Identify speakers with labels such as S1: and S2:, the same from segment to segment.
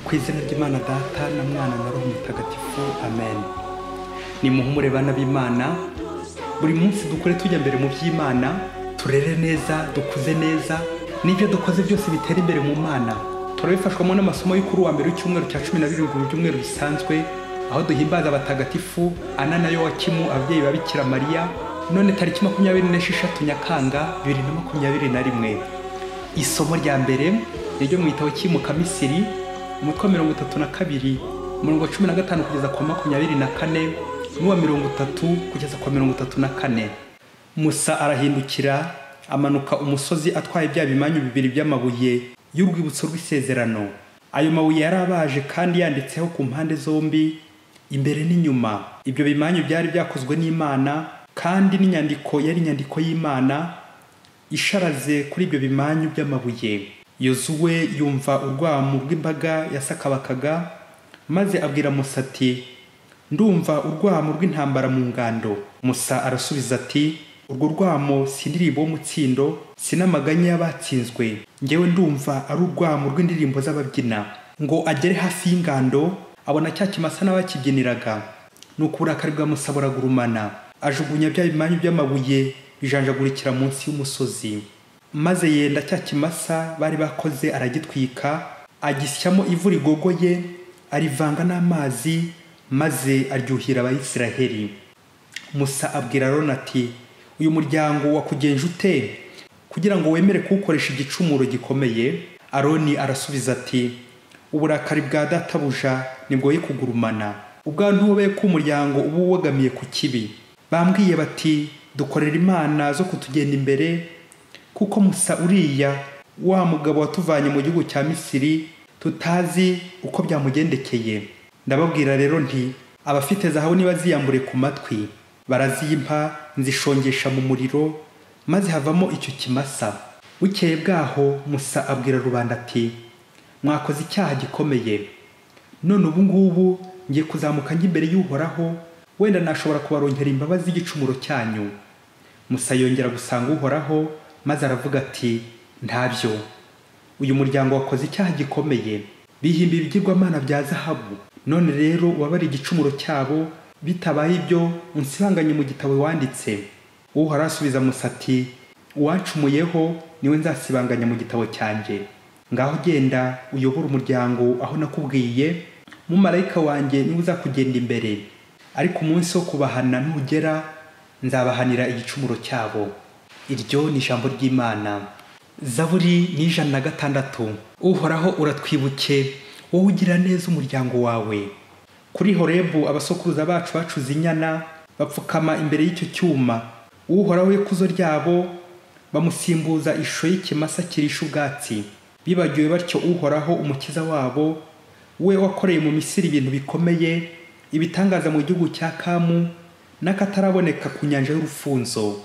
S1: Ku izina ry'Imana Data na Mwana na Roho Mutagatifu, amen. Nimuhumure bana b'Imana, buri munsi dukore tujya mbere mu by'Imana, turere neza, dukuze neza, n'ibyo dukoze byose bitera imbere mu Mana. Turabifashwamo n'amasomo y'ukuri wa mbere w'icyumweru cya 17 mu byumweru bisanzwe, aho duhimbaza abatagatifu Ana na Yowakimu, ababyeyi ba Bikira Mariya, none tariki 26 Nyakanga 2021. Isomo rya mbere ryo mu gitabo cy'imuka Misiri, umutwe 32, umurongo 15 kugeza kwa 24, n'uwa 30 kugeza kwa 34. Musa arahindukira amanuka umusozi atwaye bya bimanyu bibiri by'amabuye y'urwibutso rw'isezerano. Ayo mabuye yarabaje kandi yanditseho ku mpande zombi, imbere n'inyuma. Ibyo bimanyu byari byakozwe n'Imana, kandi n'inyandiko yari inyandiko y'Imana isharaze kuri ibyo bimanyu by'amabuye. Yozuwe yumva urwamo rw'imbaga yasakabakaga, maze abwira Musa ati, ndumva urwamo rw'intambara mu ngando. Musa arasubiza ati, urwo rwamo si indirimbo y'umutsindo, si n'amaganya y'abatsinzwe, ngewe ndumva ari urwamo rw'indirimbo z'ababyina. Ngo agere hafi y'ingando, abona cya kimasa n'abakibyiniraga, nuko uburakari bwa Musa buragurumana, ajugunya bya bimanyu by'amabuye bijanjagurikira munsi y'umusozi. Maze yenda cya kimasa bari bakoze aragitwika, agisyamo ivu rigogoye, arivanga n'amazi, maze aryuhira Abayisiraheli. Musa abwira Aroni ati, uyu muryango wakugenje ute kugira ngo wemere kuwukoresha igicumuro gikomeye? Aroni arasubiza ati, uburakari bwa databuja nibwoye kugurumana, ubwantobe k'umuryango uba wegamiye ku kibi. Bambwiye bati, dukorera imana zo kutugenda imbere, kuko Musa uriya wa mugabo watuvanye mu gihugu cya Misiri tutazi uko byamugendekeye. Ndababwira rero nti, abafite zahabu nibaziyambure ku matwi. Barazimpa, nzishongesha mu muriro, maze havamo icyo kimasa. Bukeye bwaho Musa abwira rubanda ati, mwakoze icyaha gikomeye. None ubu ngubu ngiye kuzamuka njya imbere y'Uhoraho, wenda nashobora kubarongera imbabazi z'igicumuro cyanyu. Musa yongera gusanga Uhoraho, maze aravuga ati, ntabyo. Uyu muryango wakoze icyaha gikomeye, bihimba ibigirwamana bya zahabu. None rero wabari igicumuro cyabo, bitabaye ibyo unsibanganye mu gitabo wanditse. Uhoraho asubiza Musa ati, uwancumuyeho niwe nzasibanganya mu gitabo cyanjye. Ngaho genda uyobora umuryango aho nakubwiye, mumarayika wanjye niwe uzakugenda imbere. Ariko umunsi wo kubahana nugera, nzabahanira igicumuro cyabo. Iryo ni ijambo ry'Imana. Zaburi ni 106. Uhoraho uratwibuke, wowe ugira neza umuryango wawe. Kuri Horebu abasokuruza bacu bacuze inyana, bapfukama imbere y'icyo cyuma. Uhoraho ikuzo ryabo, bamusimbuza ishusho y'ikimasa kirisha ubwatsi. Bibagiwe batyo Uhoraho umukiza wabo, we wakoreye mu Misiri ibintu bikomeye, ibitangaza mu gihugu cya Kamu, n'akataraboneka ku nyanja y'urufunzo.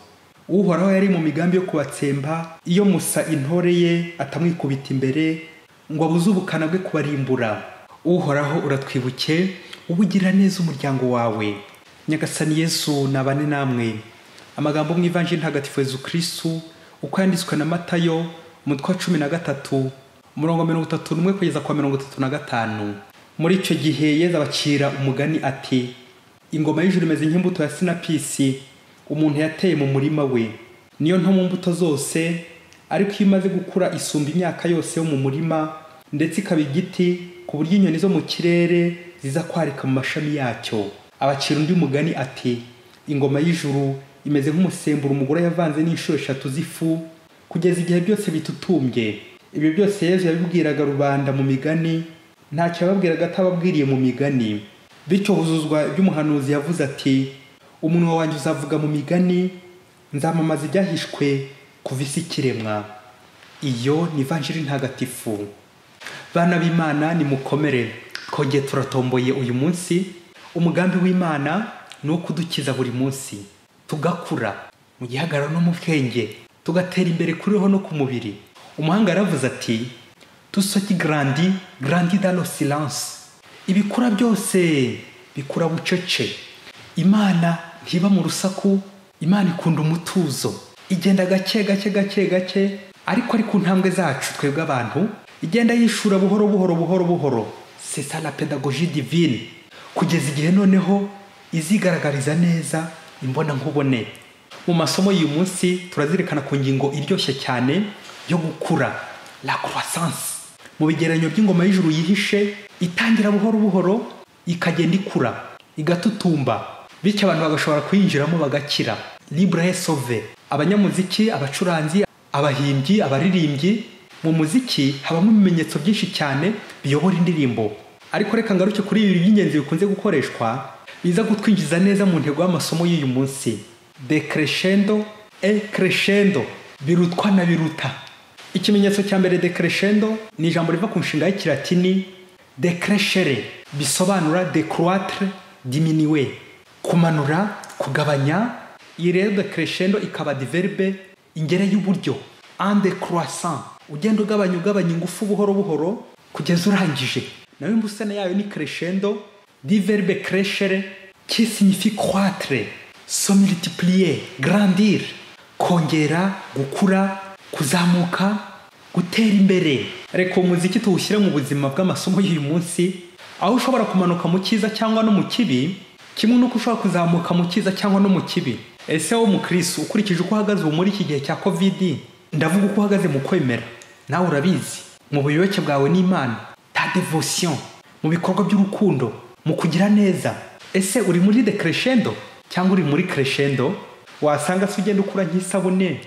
S1: Uhoraho yari mu migambi yo kubatsemba, iyo Musa intore ye atamwikubita imbere ngo abuze ubukana bwe kubarimbura. Uhoraho uratwibuke, ubugira neza umuryango wawe. Nyagasani Yesu nabane namwe. Amagambo mu Ivanjili ntagatifu Yesu Kristo uko yanditswe na Matayo, umutwe wa 13, umurongo 31 kugeza kwa 35. Muri icyo gihe Yesu abacira umugani ati, ingoma y'ijuru imeze nk'imbuto ya sinapisi umuntu yateye mu murima we. Niyo nto mu mbuto zose, ariko iyo imaze gukura isumba imyaka yose yo mu murima, ndetse ikaba igiti ku buryo inyoni zo mu kirere ziza kwarika mu mashami yacyo. Abacira undi mugani ati, ingoma y'ijuru imeze nk'umusemburo umugore yavanze n'inshuro 3 z'ifu, kugeza igihe byose bitutumbye. Ibyo byose Yesu yabibwiraga rubanda mu migani, ntacyo yababwiraga atababwiriye mu migani. Bityo huzuzwa iby'umuhanuzi yavuze ati, umunwa wanjye uzavuga mu migani, nzamamaza ibyahishwe kuva isi ikiremwa. Iyo ni Ivanjili ntagatifu. Bana b'Imana nimukomere, twongeye turatomboye uyu munsi. Umugambi w'Imana ni uwo kudukiza buri munsi, tugakura mu gihagararo no mu bwenge, tugatera imbere kuri roho no ku mubiri. Umuhanga yaravuze ati, tout ce qui grandit grandit dans le silence. Ibikura byose bikura bucece. Imana ntiba mu rusaku, Imana ikunda umutuzo, igenda gake gake gake gake, ariko ari ku ntambwe zacu twebwe abantu, igenda yishura buhoro buhoro buhoro buhoro. c'est ça la pédagogie divine, kugeza igihe noneho izigaragariza neza imbona nkubone. Mu masomo y'uyu munsi turazirikana ku ngingo iryoshye cyane yo gukura, la croissance. Mu bigeranyo by'ingoma y'ijuru yihishe itangira buhoro buhoro ikagenda ikura igatutumba, bityo abantu bagashobora kuyinjiramo bagakira. Libre et sauvé. Abanyamuziki, abacuranzi, abahimbyi, abaririmbyi, mu muziki habamo ibimenyetso byinshi cyane biyobora indirimbo. Ariko reka ngaruke kuri ibi by'ingenzi bikunze gukoreshwa biza gutwinjiza neza mu ntego y'amasomo y'uyu munsi. Decrescendo et crescendo, birutwa na biruta. Ikimenyetso cya mbere decrescendo ni ijambo riva ku nshinga y'ikilatini decrescere, bisobanura decroître, diminuer, kumanura, kugabanya. Iyi rero decrescendo ikaba adverbe ingere y'uburyo, en décroissant, ugenda ugabanya ingufu buhoro buhoro kugeza urangije. Nayo imbusane yayo ni crescendo, du verbe crescere qui signifie croître, se multiplier, grandir, kongera, gukura, kuzamuka, gutera imbere. Reka umuziki tuwushyire mu buzima bw'amasomo y'uyu munsi, aho ushobora kumanuka mu cyiza cyangwa no mu kibi, kimwe nuko ushobora kuzamuka mu cyiza cyangwa no mu kibi. Ese wo mukristo ukurikije uko uhagaze muri iki gihe cya covid, ndavuga uko uhagaze mu kwemera, nawe urabizi, mu buyoboke bwawe n'Imana, ta devotion, mu bikorwa by'urukundo, mu kugira neza. Ese uri muri decrescendo cyangwa uri muri crescendo? Wasanga se ugenda ukura nk'isabune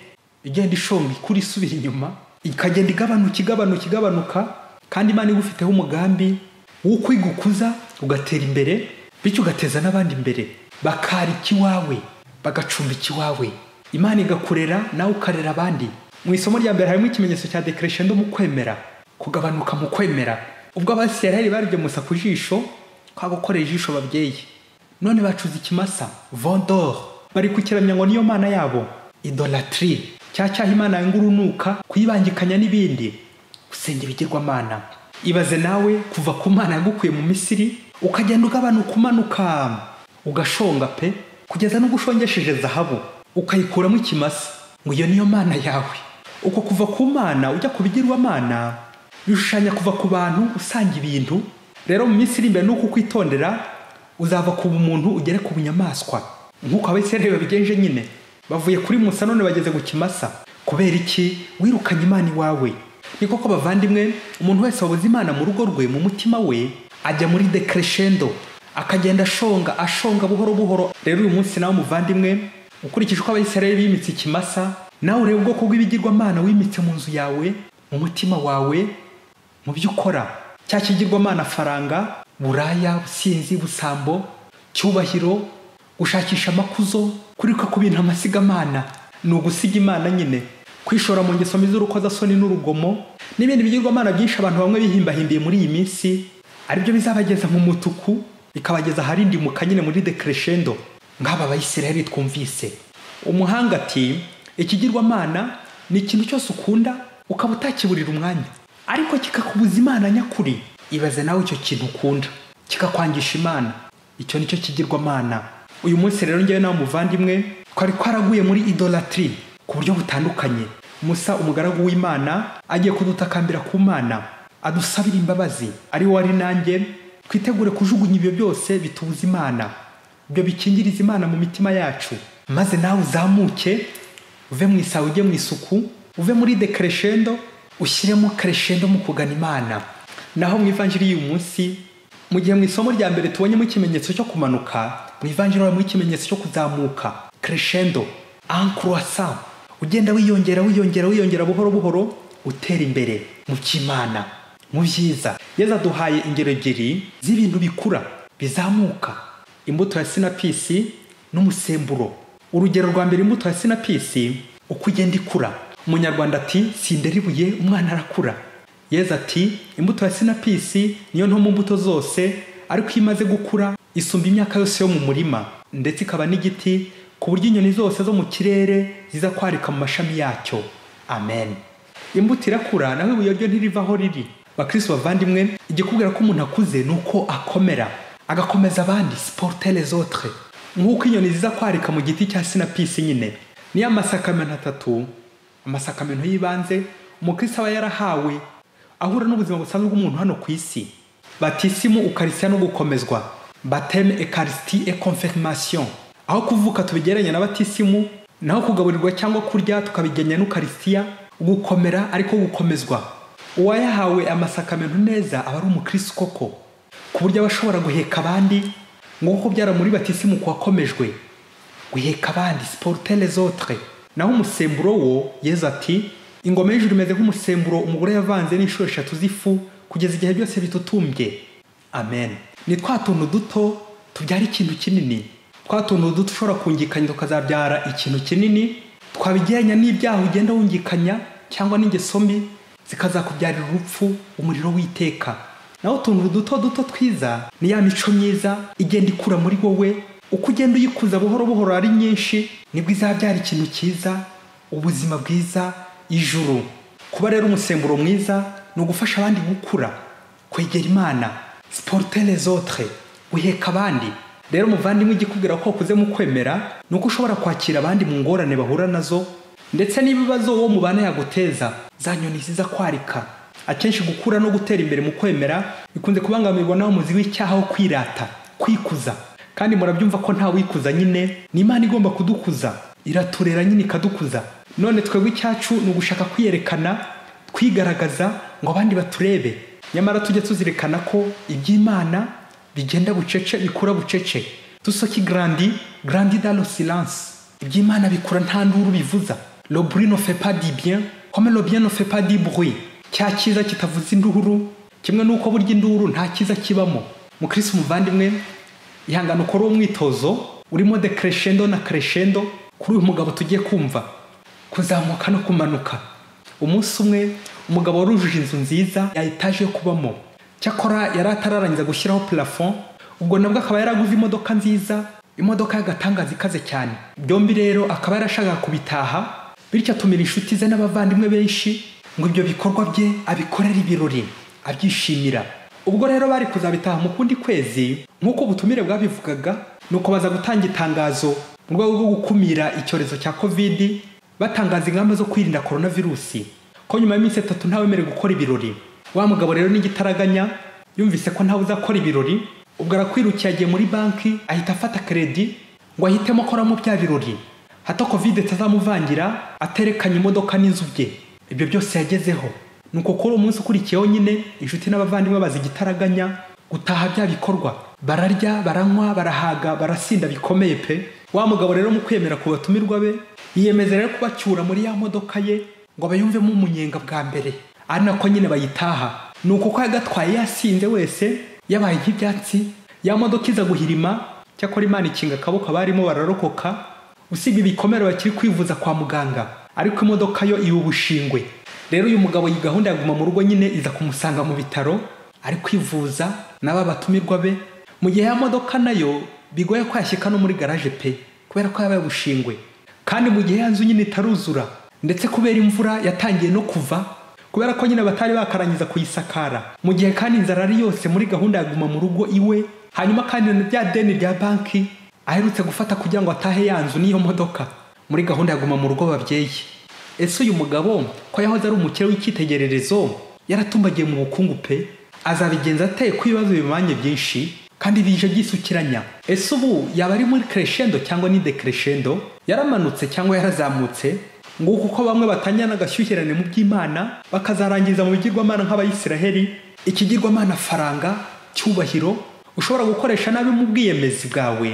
S1: igenda ishonga ikuri isubira inyuma, ikagenda igabanuka, kandi Imana igufiteho umugambi wo kwigukuza ugatera imbere, bityo ugateza n'abandi imbere, bakariki wawe, bagacumbiki wawe, Imana igakurera nawe ukarera abandi. Mu isomo rya mbere harimo ikimenyetso cya decrescendo mu kwemera, kugabanuka mu kwemera. Ubwo Abisirayeli baribye Musa ku jisho, kwa gukorera ijisho babyeyi, none bacuze ikimasa, Veau d'or, bari kukiramya ngo niyo mana yabo. Idolatrie, cyaha Imana y'ingurunuka, kuyibangikanya n'ibindi, gusengera ibigirwamana. Ibaze nawe kuva ku Mana yagukuye mu Misiri ukagenda ugabanuka umanuka, ugashonga pe, kugeza no gushongesheje zahabu ukayikuramo ikimasa, ngo iyo niyo mana yawe. Uko kuva ku Mana ujya ku bigirwamana bishushanya kuva ku bantu usanga ibintu. Rero mu minsi iri imbere nuko kwitondera, uzava ku bumuntu ugere ku bunyamaswa, nk'uko Abisirayeli babigenje nyine. Bavuye kuri Musa none bageze ku kimasa. Kubera iki? Wirukanye Imana iwawe. Ni koko bavandimwe, umuntu wese wabuze Imana mu rugo rwe, mu mutima we, ajya muri decrescendo, akagenda ashonga buhoro buhoro. Rero uyu munsi nawe muvandimwe, ukurikije uko Abisirayeli bimitse ikimasa, nawe urebe ubwoko bw'ibigirwamana wimitse mu nzu yawe, mu mutima wawe, mu byo ukora. Cya kigirwamana faranga, buraya, businzi, busambo, cyubahiro, gushakisha amakuzo, kurika ku bintu amasigamana, ni ugusiga Imana nyine, kwishora mu ngeso mbi z'urukozasoni n'urugomo n'ibindi bigirwamana byinshi abantu bamwe bihimbahimbiye muri iyi minsi, aribyo bizabageza mu mutuku, bikabageza aharindimuka nyine muri decrescendo, nk'aba Abisirayeli twumvise. Umuhanga ati ikigirwamana ni ikintu cyose ukunda ukaba utakiburira umwanya, ariko kikakubuza Imana nyakuri. Ibaze nawe icyo kintu ukunda kikakwangisha Imana, icyo nicyo kigirwamana. Uyu munsi rero ngewe nawe muvandimwe twari twaraguye muri idolatrie ku buryo butandukanye. Musa umugaragu w'Imana agiye kudutakambira ku Mana, adusabira imbabazi, ari wari nanjye, twitegure kujugunya ibyo byose bitubuza Imana, ibyo bikingiriza Imana mu mitima yacu, maze nawe uzamuke uve mu isaha ujye mu isuku, uve muri decrescendo ushyiremo crescendo mu kugana Imana. Naho mu ivanjiri y'uyu munsi, mu gihe mu isomo rya mbere tubonyemo ikimenyetso cyo kumanuka, mu ivanjiri harimo ikimenyetso cyo kuzamuka, crescendo, en croissant, ugenda wiyongera buhoro buhoro, utera imbere mu cy'Imana, mu byiza. Yesu aduhaye ingero ebyiri z'ibintu bikura bizamuka, imbuto ya sinapisi n'umusemburo. Urugero rwa mbere, imbuto ya sinapisi uko igenda ikura. Umunyarwanda ati sindera ibuye umwana arakura. Yesu ati imbuto ya sinapisi niyo nto mu mbuto zose, ariko iyo imaze gukura isumba imyaka yose yo mu murima, ndetse ikaba n'igiti ku buryo inyoni zose zo mu kirere ziza kwarika mu mashami yacyo. Amen. Imbuto irakura, nawe ibuye ryo ntiriva aho riri. Bakristo bavandimwe, igikubwira ko umuntu akuze nuko akomera, agakomeza abandi, supporter les autres, nk'uko inyoni ziza kwarika mu giti cya sinapisi nyine. Niyo amasakamento atatu, amasakamento y'ibanze umukristo aba yarahawe ahura n'ubuzima busanzwe bw'umuntu hano ku isi. batisimu ukaristia no gukomezwa, baptême, eucharistie et confirmation. Aho kuvuka tubigeranya na batisimu, naho kugaburirwa cyangwa kurya tukabigenya n'ukaristia, gukomera ariko gukomezwa. Uwayahawe amasakamento neza aba ari umukristo koko, ku buryo abashobora guheka abandi nk'uko byara muri batisimu kwakomejwe, guheka abandi, supporter les autres. Naho umusemburo wo Yesu ati, ingoma y'ijuru imeze nk'umusemburo umugore yavanze n'inshuro 3 z'ifu kugeza igihe byose bitutumbye. Amen. Ni twa tuntu duto tubyara ikintu kinini, twa tuntu duto ushobora kungikanya tukazabyara ikintu kinini, twabigeranya n'ibyaha ugenda wungikanya cyangwa n'ingeso mbi zikazakubyarira urupfu, umuriro w'iteka. Naho tuntu duto duto twiza ni ya mico myiza igenda ikura muri wowe, uko ugenda uyikuza buhoro buhoro ari nyinshi nibwo izabyara ikintu cyiza, ubuzima bwiza, ijuru. Kuba rero umusemburo mwiza ni ugufasha abandi gukura, kwegera Imana, supporter les autres, guheka abandi. Rero muvandimwe igikubwira ko ukuze mu kwemera nuko ushobora kwakira abandi mu ngorane bahura nazo, ndetse n'ibibazo wo mubana yaguteza, za nyoni ziza kwarika. Akenshi gukura no gutera imbere mu kwemera bikunze kubangamirwa naho muzi w'icyaha wo kwirata, kwikuza. Kandi murabyumva ko nta wikuza nyine, ni Imana igomba kudukuza, iraturera nyine ikadukuza. None twebwe icyacu ni ugushaka kwiyerekana, twigaragaza ngo abandi baturebe. Nyamara tujye tuzirekana ko iby'Imana bigenda bucece, bikura bucece. Tusoki grandi dans le silence. Iby'Imana bikura nta nduru bivuza. Le bruit ne fait pas du bien, comme le bien ne fait pas du bruit. Cya cyiza kitavuza induru, kimwe nuko burya induru nta cyiza kibamo. Mukristo muvandimwe, ihangana ukora umwitozo urimo de crescendo na crescendo kuri uyu mugabo tugiye kumva, kuzamuka no kumanuka. Umunsi umwe umugabo warujuje inzu nziza ya etage yo kubamo, cyakora yari atararangiza gushyiraho plafond, ubwo nabwo akaba yaraguze imodoka nziza, imodoka y'agatangaza ikaze cyane. Byombi rero akaba yarashaka kubitaha, bityo atumira inshuti ze n'abavandimwe benshi ngo ibyo bikorwa bye abikorera ibirori, abyishimira. Ubwo rero bari kuzabitaha mu kundi kwezi nk'uko ubutumire bwabivugaga, nuko baza gutanga itangazo mu rwego rwo gukumira icyorezo cya covid, batangaza ingamba zo kwirinda coronavirus, ko nyuma y'iminsi 3 ntawemerewe gukora ibirori. Wa mugabo rero n'igitaraganya yumvise ko ntawe uzakora ibirori, ubwo arakwirukiye agiye muri banki ahita afata credit ngo ahitemo koramo bya birori, hato covid itazamuvangira aterekanye imodoka n'inzu bye. Ibyo byose yagezeho. Nuko kuri umunsi ukurikiyeho nyine inshuti n'abavandimwe bazi igitaraganya gutaha bya bikorwa, bararya, baranywa, barahaga, barasinda bikomeye pe. Wa mugabo rero mu kwemera ku batumirwa be yiyemeza rero kubacyura muri ya modoka ye ngo bayumvemo umunyenga bwa mbere, ari nako nyine bayitaha. Nuko ko yagatwaye yasinze wese yabaye nk'ibyatsi, ya modoka iza guhirima, cyakora Imana ikinga akaboko barimo bararokoka, usibye ibikomere bakiri kwivuza kwa muganga, ariko imodoka yo iba ubushingwe. Rero uyu mugabo iyi gahunda yaguma mu rugo nyine iza kumusanga mu bitaro ari kwivuza n'aba batumirwa be, mu gihe ya modoka nayo bigoye ko yashyika no muri garage pe, kubera ko yabaye ubushingwe. Kandi mu gihe yanzu nyine itaruzura, ndetse kubera imvura yatangiye no kuva, kubera ko nyine batari bakarangiza kuyisakara, mu gihe kandi inzara ari yose muri gahunda yaguma mu rugo iwe. Hanyuma kandi bya deni rya banki aherutse gufata kugira ngo atahe yanzu n'iyo modoka, muri gahunda yaguma mu rugo babyeyi. Ese uyu mugabo ko yahoze ari umukire w'icyitegererezo, yaratumbagiye mu bukungu pe, azabigenza ateye ko ibibazo bimanye byinshi kandi bije byisukiranya? Ese ubu yaba ari muri crescendo cyangwa ni decrescendo? Yaramanutse cyangwa yarazamutse? Nguko uko bamwe batanya n'agashyuhirane mu by'Imana bakazarangiza mu bigirwamana nk'abayisiraheli, ikigirwamana faranga, cyubahiro ushobora gukoresha nabi mu bwiyemezi bwawe,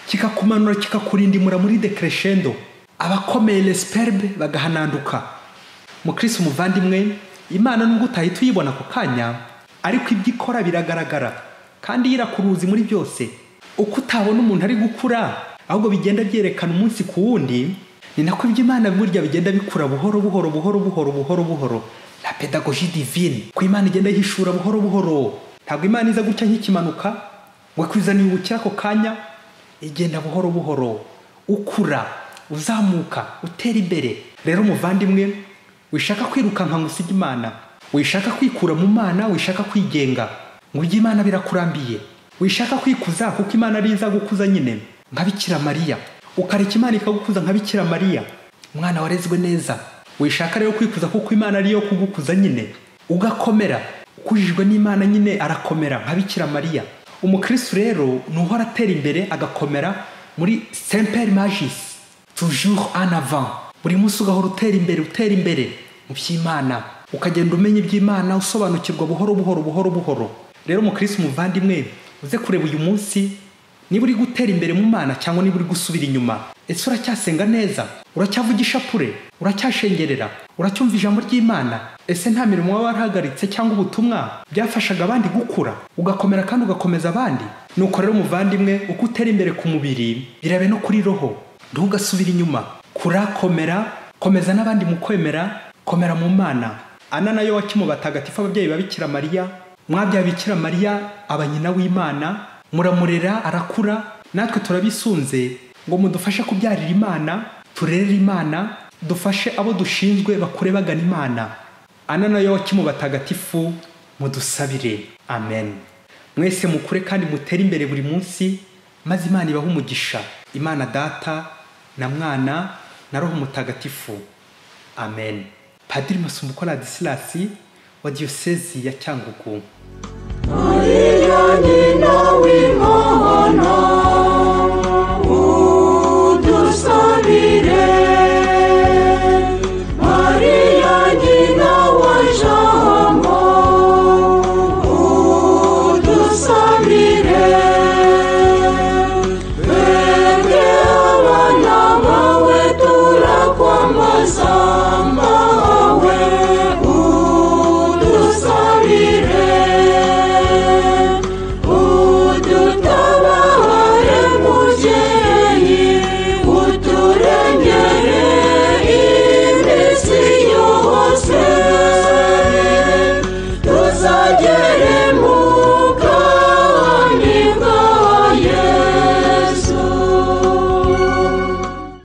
S1: kikakumanura kikakurindimura muri decrescendo, abakomeye lesperbe bagahananduka. Mukristo muvandimwe, Imana nubwo utahita uyibona ku kanya, ariko ibyo ikora biragaragara kandi yirakuruzi muri byose. Uko utabona umuntu ari gukura, ahubwo bigenda byerekana umunsi ku wundi, ni nako iby'Imana burya bigenda bikura buhoro buhoro buhoro buhoro buhoro buhoro. La pédagogie divine, ko Imana igenda yishura buhoro buhoro. Ntabwo Imana iza gutya nk'ikimanuka ngo kwizaniye ubukira ko kanya, igenda buhoro buhoro, ukura, uzamuka, utera imbere. Rero muvandimwe, wishaka kwirukanka ngo usige Imana, wishaka kwikura mu Mana, wishaka kwigenga ngo iby'Imana birakurambiye, wishaka kwikuza kuko Imana ari iza gukuza nyine nka Bikira Mariya, ukareka Imana ikagukuza nka Bikira Mariya, umwana warezwe neza. Wishaka rero kwikuza kuko Imana ari yo kugukuza nyine, ugakomera, ukujijwe n'Imana nyine arakomera nka Bikira Mariya. Umukristo rero nuhora atera imbere agakomera muri Semper Magis, toujours en avant. Buri munsi ugahora utera imbere mu by'Imana, ukagenda umenya iby'Imana, usobanukirwa buhoro. Rero umukristo muvandimwe, uze kureba uyu munsi niba uri gutera imbere mu Mana cyangwa niba uri gusubira inyuma. Ese uracyasenga neza? Uracyavugisha pure? Uracyashengerera? Uracyumva ijambo ry'Imana? Ese nta mirimo waba warahagaritse cyangwa ubutumwa byafashaga abandi gukura ugakomera kandi ugakomeza abandi? Nuko rero muvandimwe, uko utera imbere ku mubiri birabe no kuri roho. Ntugasubire inyuma, komera, komeza n'abandi mu kwemera, komera mu Mana. Ana na Yowakimu batagatifu, ababyeyi ba Bikira Mariya, mwabyaye Bikira Mariya aba nyina w'Imana, muramurera arakura. Natwe turabisunze ngo mudufashe kubyarira Imana, turerere Imana, dufashe abo dushinzwe bakure bagana Imana. Ana na Yowakimu batagatifu, mudusabire. Amen. Mwese mukure kandi mutere imbere buri munsi, maze Imana ibahe umugisha. Imana Data na Mwana na Roho Mutagatifu. Amen. Padiri Masumbuko Ladislas wa Diyosezi ya Cyangugu.